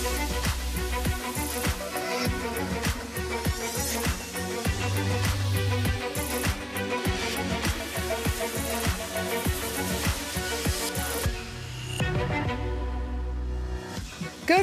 Good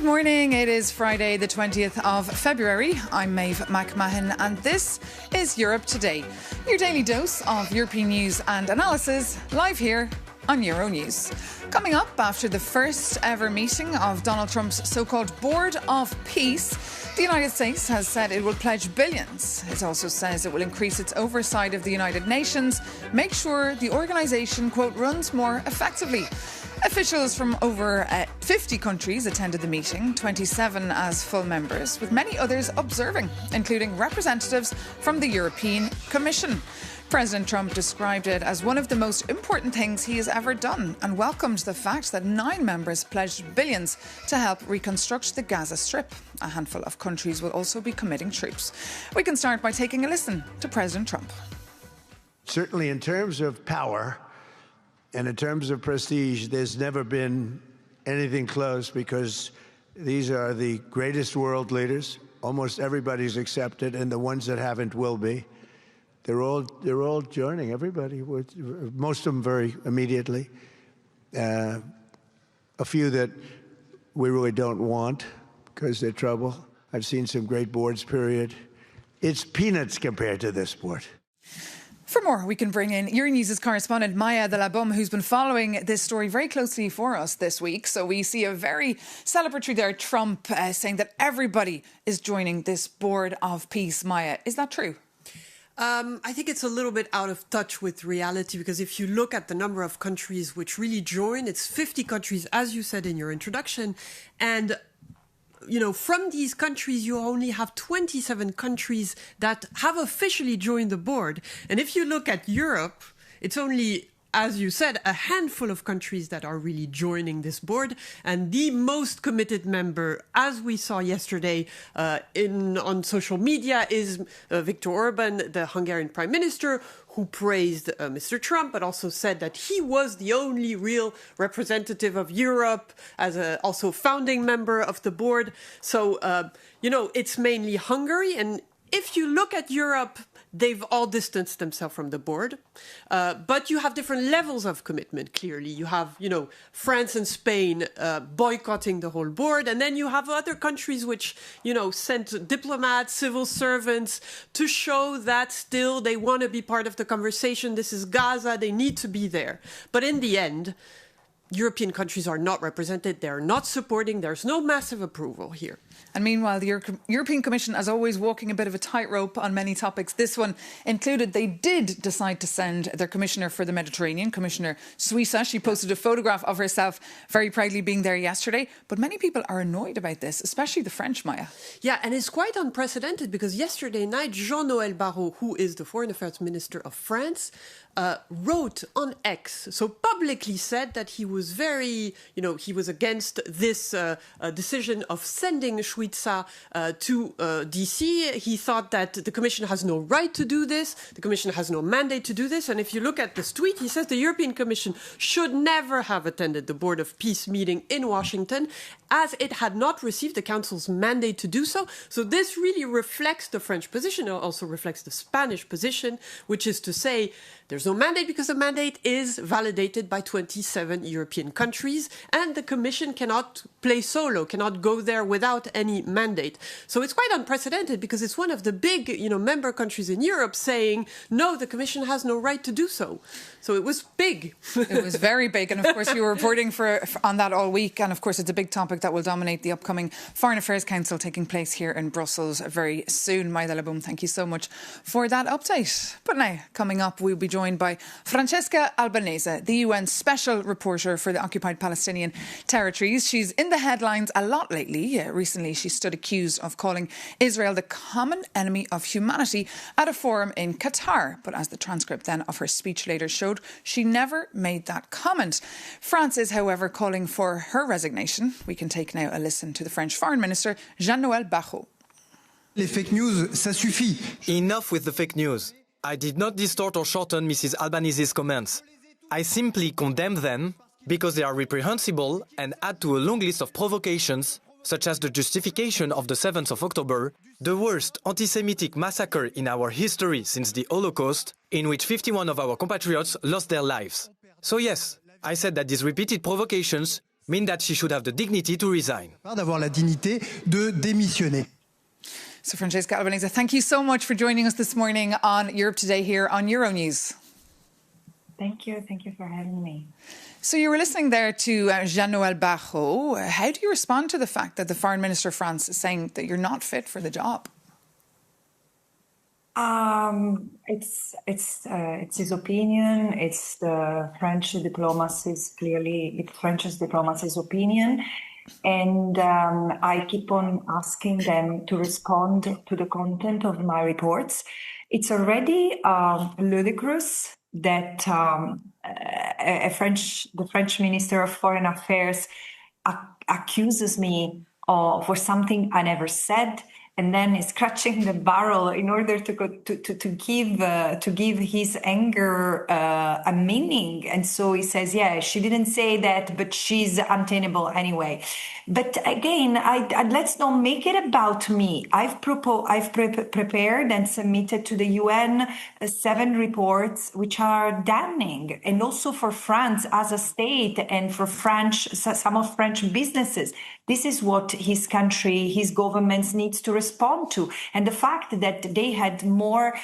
morning. It is Friday, the 20th of February. I'm Maeve McMahon, and this is Europe Today, your daily dose of European news and analysis, live here on Euronews. Coming up after the first ever meeting of Donald Trump's so-called Board of Peace, the United States has said it will pledge billions. It also says it will increase its oversight of the United Nations, make sure the organisation, quote, runs more effectively. Officials from over 50 countries attended the meeting, 27 as full members, with many others observing, including representatives from the European Commission. President Trump described it as one of the most important things he has ever done and welcomed the fact that 9 members pledged billions to help reconstruct the Gaza Strip. A handful of countries will also be committing troops. We can start by taking a listen to President Trump. Certainly in terms of power and in terms of prestige, there's never been anything close, because these are the greatest world leaders. Almost everybody's accepted, and the ones that haven't will be. They're all joining, everybody, most of them very immediately. A few that we really don't want because they're trouble. I've seen some great boards, period. It's peanuts compared to this board. For more, we can bring in Euronews' correspondent Maya de la Bum, who's been following this story very closely for us this week. So we see a very celebratory there, Trump saying that everybody is joining this Board of Peace. Maya, is that true? I think it's a little bit out of touch with reality, because if you look at the number of countries which really join, it's 50 countries, as you said in your introduction. And you know, from these countries, you only have 27 countries that have officially joined the board. And if you look at Europe, it's only, as you said, a handful of countries that are really joining this board. And the most committed member, as we saw yesterday on social media, is Viktor Orban, the Hungarian Prime Minister, who praised Mr. Trump, but also said that he was the only real representative of Europe as also founding member of the board. So, you know, it's mainly Hungary. And if you look at Europe, they've all distanced themselves from the board. But you have different levels of commitment, clearly. You have, you know, France and Spain boycotting the whole board. And then you have other countries which, you know, sent diplomats, civil servants to show that still they want to be part of the conversation. This is Gaza. They need to be there. But in the end, European countries are not represented. They're not supporting. There's no massive approval here. And meanwhile, the European Commission, as always, walking a bit of a tightrope on many topics. This one included, they did decide to send their Commissioner for the Mediterranean, Commissioner Suissa. She posted a photograph of herself very proudly being there yesterday. But many people are annoyed about this, especially the French, Maya. Yeah, and it's quite unprecedented, because yesterday night, Jean-Noël Barrot, who is the Foreign Affairs Minister of France, wrote on X, so publicly said that he was very, you know, he was against this decision of sending Suissa to DC. He thought that the Commission has no right to do this. The Commission has no mandate to do this. And if you look at this tweet, he says the European Commission should never have attended the Board of Peace meeting in Washington, as it had not received the Council's mandate to do so. So this really reflects the French position. It also reflects the Spanish position, which is to say there's no mandate because the mandate is validated by 27 European countries, and the Commission cannot play solo, cannot go there without any mandate. So it's quite unprecedented, because it's one of the big, you know, member countries in Europe saying, no, the Commission has no right to do so. So it was big. It was very big. And of course, you were reporting on that all week. And of course, it's a big topic that will dominate the upcoming Foreign Affairs Council taking place here in Brussels very soon. Maya de la Bum, thank you so much for that update. But now, coming up, we'll be joined by Francesca Albanese, the UN Special Reporter for the occupied Palestinian territories. She's in the headlines a lot lately. Recently, she stood accused of calling Israel the common enemy of humanity at a forum in Qatar. But as the transcript then of her speech later showed, she never made that comment. France is, however, calling for her resignation. We can take now a listen to the French Foreign Minister, Jean-Noël Barrot. Les fake news, ça suffit. Enough with the fake news. I did not distort or shorten Mrs. Albanese's comments. I simply condemn them because they are reprehensible and add to a long list of provocations such as the justification of the 7th of October, the worst anti-Semitic massacre in our history since the Holocaust, in which 51 of our compatriots lost their lives. So yes, I said that these repeated provocations mean that she should have the dignity to resign. D'avoir la dignité de démissionner. So Francesca Albanese, thank you so much for joining us this morning on Europe Today here on Euronews. Thank you for having me. So you were listening there to Jean-Noël Barrot. How do you respond to the fact that the Foreign Minister of France is saying that you're not fit for the job? It's his opinion. It's the French diplomacy's opinion. And I keep on asking them to respond to the content of my reports. It's already ludicrous that the French Minister of Foreign Affairs accuses me for something I never said, and then is scratching the barrel in order to give his anger a meaning. And so he says, yeah, she didn't say that, but she's untenable anyway. But again, let's not make it about me. I've prepared and submitted to the UN 7 reports which are damning, and also for France as a state and for some of French businesses. This is what his country, his governments needs to respond to. And the fact that they had more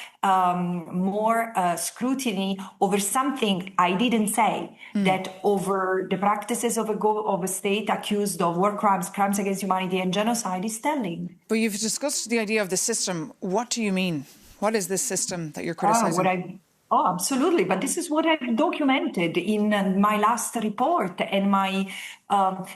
scrutiny over something I didn't say, that over the practices of a state accused of war crimes, crimes against humanity and genocide is telling. But you've discussed the idea of the system. What do you mean? What is this system that you're criticising? Oh, absolutely. But this is what I've documented in my last report and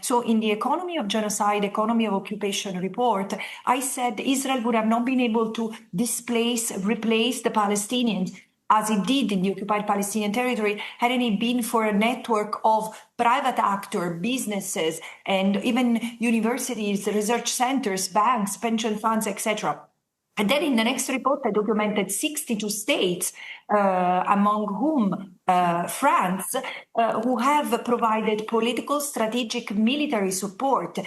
so in the economy of genocide, economy of occupation report, I said Israel would have not been able to replace the Palestinians as it did in the occupied Palestinian territory, hadn't it been for a network of private actor, businesses, and even universities, research centers, banks, pension funds, etc. And then in the next report, I documented 62 states, among whom France, who have provided political, strategic, military support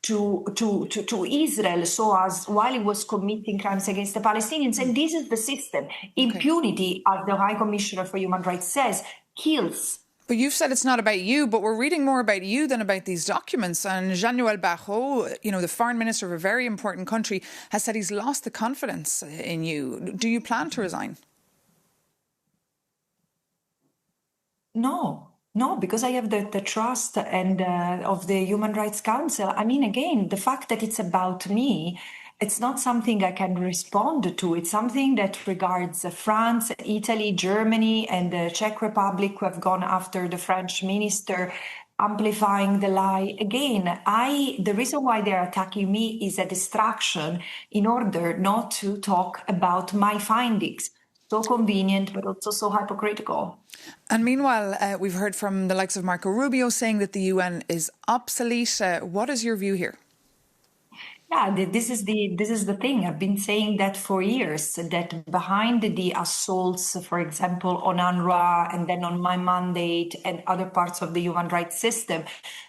to Israel, so as while it was committing crimes against the Palestinians. And this is the system. Impunity, as the High Commissioner for Human Rights says, kills. But you've said it's not about you, but we're reading more about you than about these documents. And Jean-Noël Barrot, the foreign minister of a very important country, has said he's lost the confidence in you. Do you plan to resign? No, because I have the trust and of the Human Rights Council. I mean, again, the fact that it's about me, it's not something I can respond to. It's something that regards France, Italy, Germany, and the Czech Republic, who have gone after the French minister, amplifying the lie. Again, the reason why they're attacking me is a distraction in order not to talk about my findings. So convenient, but also so hypocritical. And meanwhile, we've heard from the likes of Marco Rubio saying that the UN is obsolete. What is your view here? Yeah, this is the thing. I've been saying that for years, that behind the assaults, for example, on UNRWA and then on my mandate and other parts of the human rights system,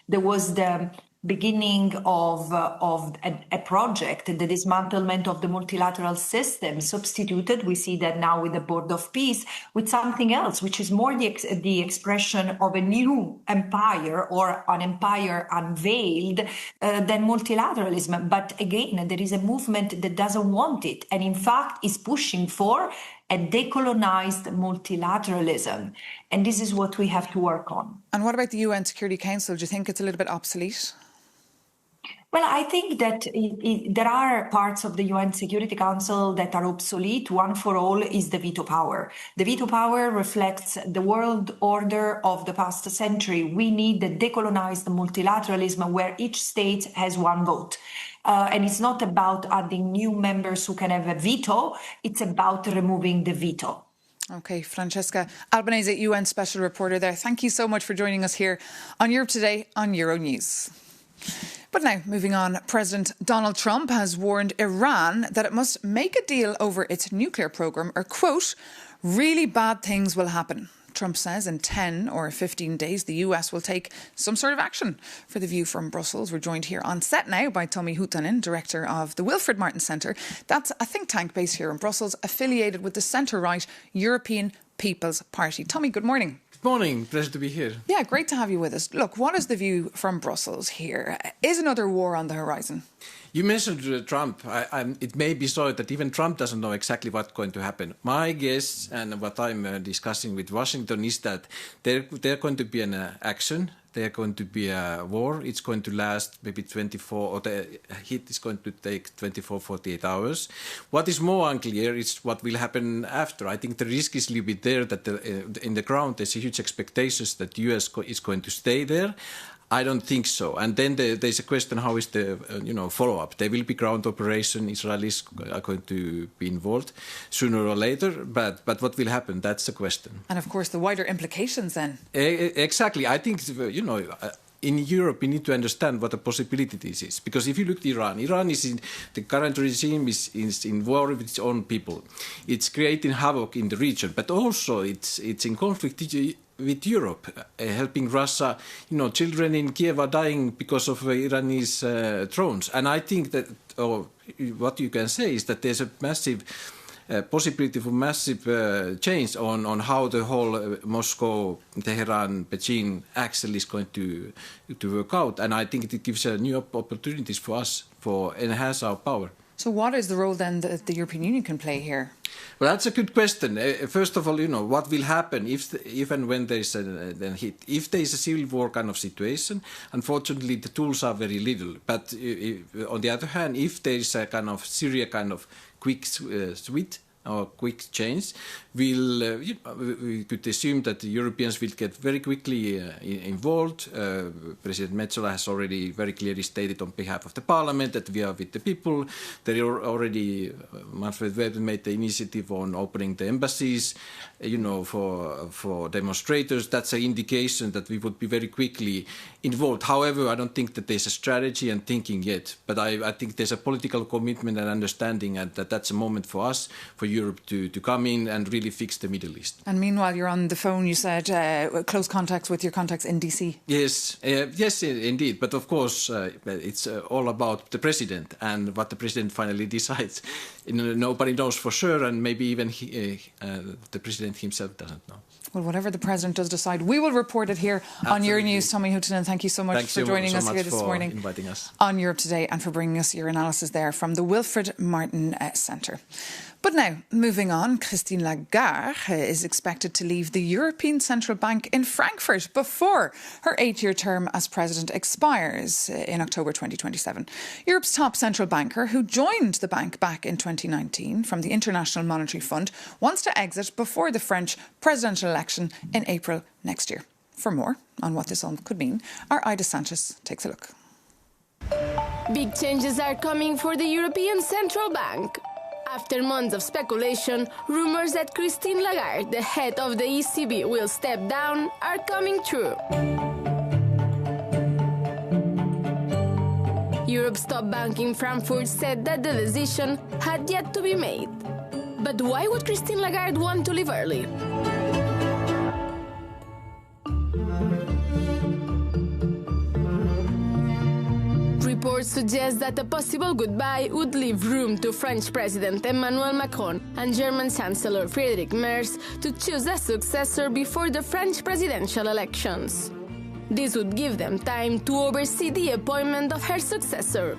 there was the beginning of a project, the dismantlement of the multilateral system, substituted, we see that now with the Board of Peace, with something else, which is more the expression of a new empire or an empire unveiled than multilateralism. But again, there is a movement that doesn't want it, and in fact is pushing for a decolonized multilateralism. And this is what we have to work on. And what about the UN Security Council? Do you think it's a little bit obsolete? Well, I think that there are parts of the UN Security Council that are obsolete. One for all is the veto power. The veto power reflects the world order of the past century. We need the decolonized multilateralism where each state has one vote. And it's not about adding new members who can have a veto. It's about removing the veto. OK, Francesca Albanese, UN Special Reporter there. Thank you so much for joining us here on Europe Today on Euronews. But now, moving on, President Donald Trump has warned Iran that it must make a deal over its nuclear programme or, quote, really bad things will happen. Trump says in 10 or 15 days the US will take some sort of action. For the view from Brussels, we're joined here on set now by Tommy Huhtanen, director of the Wilfred Martin Centre. That's a think tank based here in Brussels, affiliated with the centre-right European People's Party. Tommy, good morning. Good morning. Pleasure to be here. Yeah, great to have you with us. Look, what is the view from Brussels here? Is another war on the horizon? You mentioned Trump. It may be so that even Trump doesn't know exactly what's going to happen. My guess, and what I'm discussing with Washington, is that they're going to be an action. There's going to be a war. It's going to last maybe 24, or the hit is going to take 24, 48 hours. What is more unclear is what will happen after. I think the risk is a little bit there that in the ground there's a huge expectations that the US is going to stay there. I don't think so. And then there's a question: how is the follow-up? There will be ground operation. Israelis are going to be involved sooner or later. But what will happen? That's the question. And of course, the wider implications then. Exactly. I think in Europe, we need to understand what the possibility this is. Because if you look at Iran is the current regime is in war with its own people. It's creating havoc in the region, but also it's in conflict with Europe, helping Russia. Children in Kiev are dying because of Irani's drones. And I think that, what you can say is that there's a massive possibility for massive change on how the whole Moscow, Tehran, Beijing axle is going to work out. And I think it gives new opportunities for us for enhance our power. So what is the role then that the European Union can play here? Well, that's a good question. First of all, what will happen if and when there is a hit? If there is a civil war kind of situation, unfortunately, the tools are very little. But on the other hand, if there is a kind of Syria kind of quick switch or quick change, we could assume that the Europeans will get very quickly involved. President Metsola has already very clearly stated on behalf of the Parliament that we are with the people. There are already Manfred Weber made the initiative on opening the embassies, for demonstrators. That's an indication that we would be very quickly involved. However, I don't think that there's a strategy and thinking yet. But I think there's a political commitment and understanding, and that's a moment for us, for Europe to come in and really fix the Middle East. And meanwhile, you're on the phone, you said, close contacts with your contacts in DC. Yes, indeed. But of course, it's all about the president and what the president finally decides. Nobody knows for sure, and maybe even the president himself doesn't know. Well, whatever the president does decide, we will report it here on Euronews. Tommy Huhtanen, thank you so much for joining us here this morning. Inviting us on Europe Today, and for bringing us your analysis there from the Wilfred Martin Centre. But now, moving on, Christine Lagarde is expected to leave the European Central Bank in Frankfurt before her 8-year term as president expires in October 2027. Europe's top central banker, who joined the bank back in 2019 from the International Monetary Fund, wants to exit before the French presidential election in April next year. For more on what this all could mean, our Ida Sanchez takes a look. Big changes are coming for the European Central Bank. After months of speculation, rumors that Christine Lagarde, the head of the ECB, will step down are coming true. Europe's top bank in Frankfurt said that the decision had yet to be made. But why would Christine Lagarde want to leave early? Reports suggest that a possible goodbye would leave room to French President Emmanuel Macron and German Chancellor Friedrich Merz to choose a successor before the French presidential elections. This would give them time to oversee the appointment of her successor,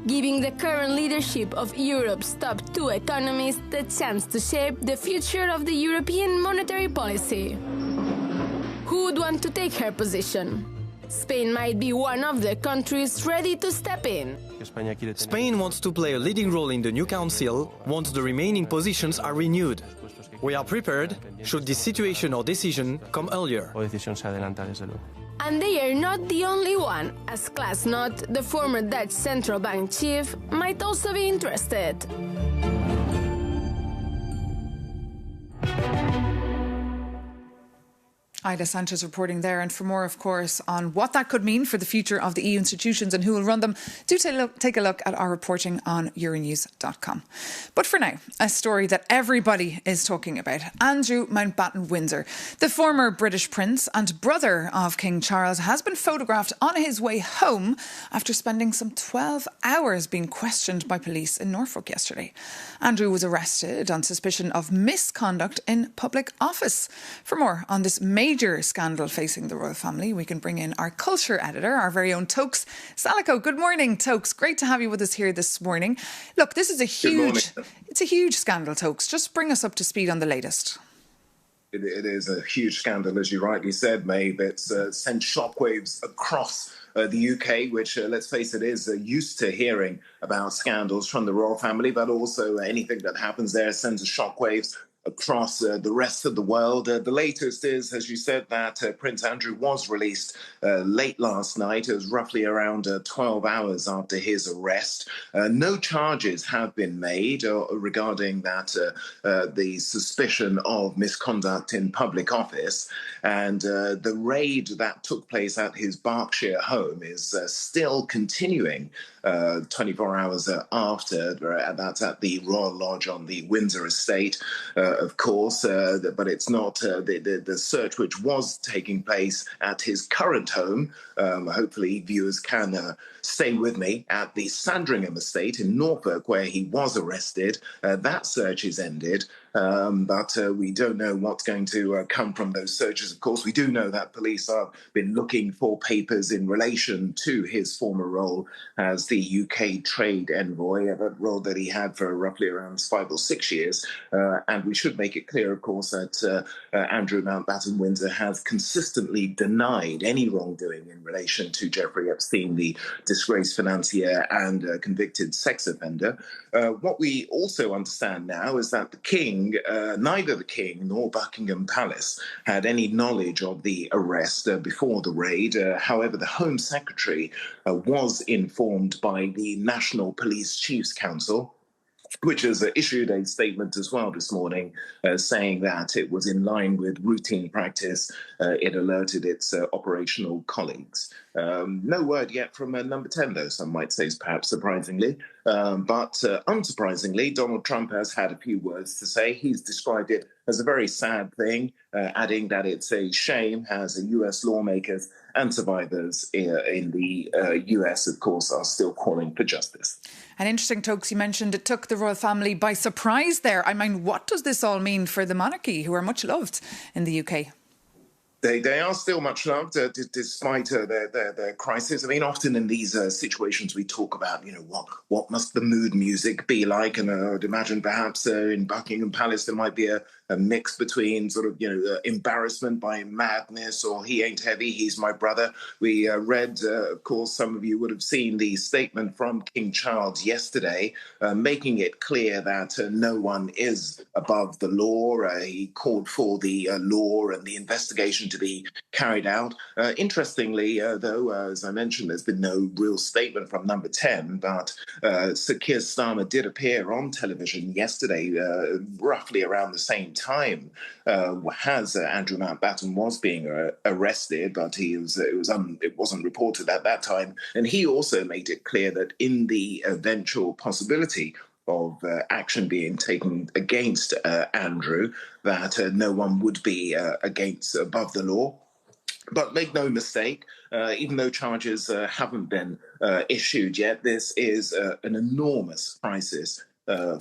giving the current leadership of Europe's top 2 economies the chance to shape the future of the European monetary policy. Who would want to take her position? Spain might be one of the countries ready to step in. Spain wants to play a leading role in the new council once the remaining positions are renewed. We are prepared should this situation or decision come earlier. And they are not the only one, as Klaas Knot, the former Dutch central bank chief, might also be interested. Ida Sanchez reporting there. And for more, of course, on what that could mean for the future of the EU institutions and who will run them, do take a look at our reporting on Euronews.com. But for now, a story that everybody is talking about. Andrew Mountbatten Windsor, the former British prince and brother of King Charles, has been photographed on his way home after spending some 12 hours being questioned by police in Norfolk yesterday. Andrew was arrested on suspicion of misconduct in public office. For more on this major scandal facing the royal family, we can bring in our culture editor, our very own Tokes Salako. Good morning, Tokes. Great to have you with us here this morning. Look, this is a huge scandal, Tokes. Just bring us up to speed on the latest. It is a huge scandal, as you rightly said, Maeve. It's sent shockwaves across the UK, which, let's face it, is used to hearing about scandals from the royal family, but also anything that happens there sends shockwaves across the rest of the world. The latest is, as you said, that Prince Andrew was released late last night. It was roughly around 12 hours after his arrest. No charges have been made regarding that, the suspicion of misconduct in public office. And the raid that took place at his Berkshire home is still continuing 24 hours after. That's at the Royal Lodge on the Windsor estate, of course, but it's not the search which was taking place at his current home. Hopefully viewers can stay with me at the Sandringham estate in Norfolk, where he was arrested. That search is ended. But we don't know what's going to come from those searches. Of course, we do know that police have been looking for papers in relation to his former role as the UK trade envoy, a role that he had for roughly around 5 or 6 years. And we should make it clear, of course, that Andrew Mountbatten Windsor has consistently denied any wrongdoing in relation to Jeffrey Epstein, the disgraced financier and convicted sex offender. What we also understand now is that the King, neither the King nor Buckingham Palace had any knowledge of the arrest before the raid. However, the Home Secretary was informed by the National Police Chiefs Council, which has issued a statement as well this morning saying that it was in line with routine practice. It alerted its operational colleagues. No word yet from number 10, though, some might say, perhaps surprisingly. But unsurprisingly, Donald Trump has had a few words to say. He's described it as a very sad thing, adding that it's a shame as US lawmakers and survivors in the US, of course, are still calling for justice. And interesting, Tokes, you mentioned it took the royal family by surprise there. I mean, what does this all mean for the monarchy, who are much loved in the UK? They are still much loved despite their crisis. I mean, often in these situations we talk about, what must the mood music be like? And I would imagine perhaps in Buckingham Palace there might be a mix between sort of, embarrassment by madness or he ain't heavy, he's my brother. We read, of course, some of you would have seen the statement from King Charles yesterday, making it clear that no one is above the law. He called for the law and the investigation to be carried out. Interestingly, though, as I mentioned, there's been no real statement from number 10, but Sir Keir Starmer did appear on television yesterday, roughly around the same time as Andrew Mountbatten was being arrested, but it wasn't reported at that time. And he also made it clear that in the eventual possibility of action being taken against Andrew, that no one would be above the law. But make no mistake, even though charges haven't been issued yet, this is an enormous crisis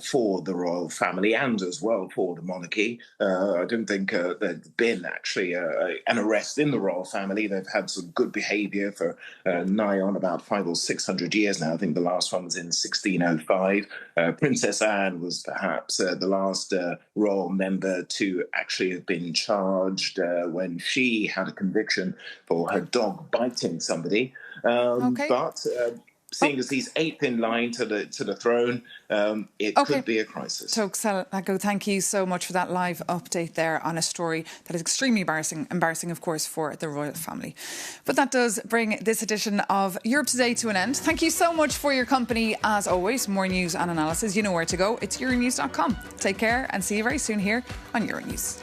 for the royal family and as well for the monarchy. I don't think there's been actually an arrest in the royal family. They've had some good behaviour for nigh on about 500 or 600 years now. I think the last one was in 1605. Princess Anne was perhaps the last royal member to actually have been charged when she had a conviction for her dog biting somebody. But seeing as he's 8th in line to the throne, it could be a crisis. Tokes Salako, thank you so much for that live update there on a story that is extremely embarrassing, of course, for the royal family. But that does bring this edition of Europe Today to an end. Thank you so much for your company. As always, more news and analysis, you know where to go. It's Euronews.com. Take care and see you very soon here on Euronews.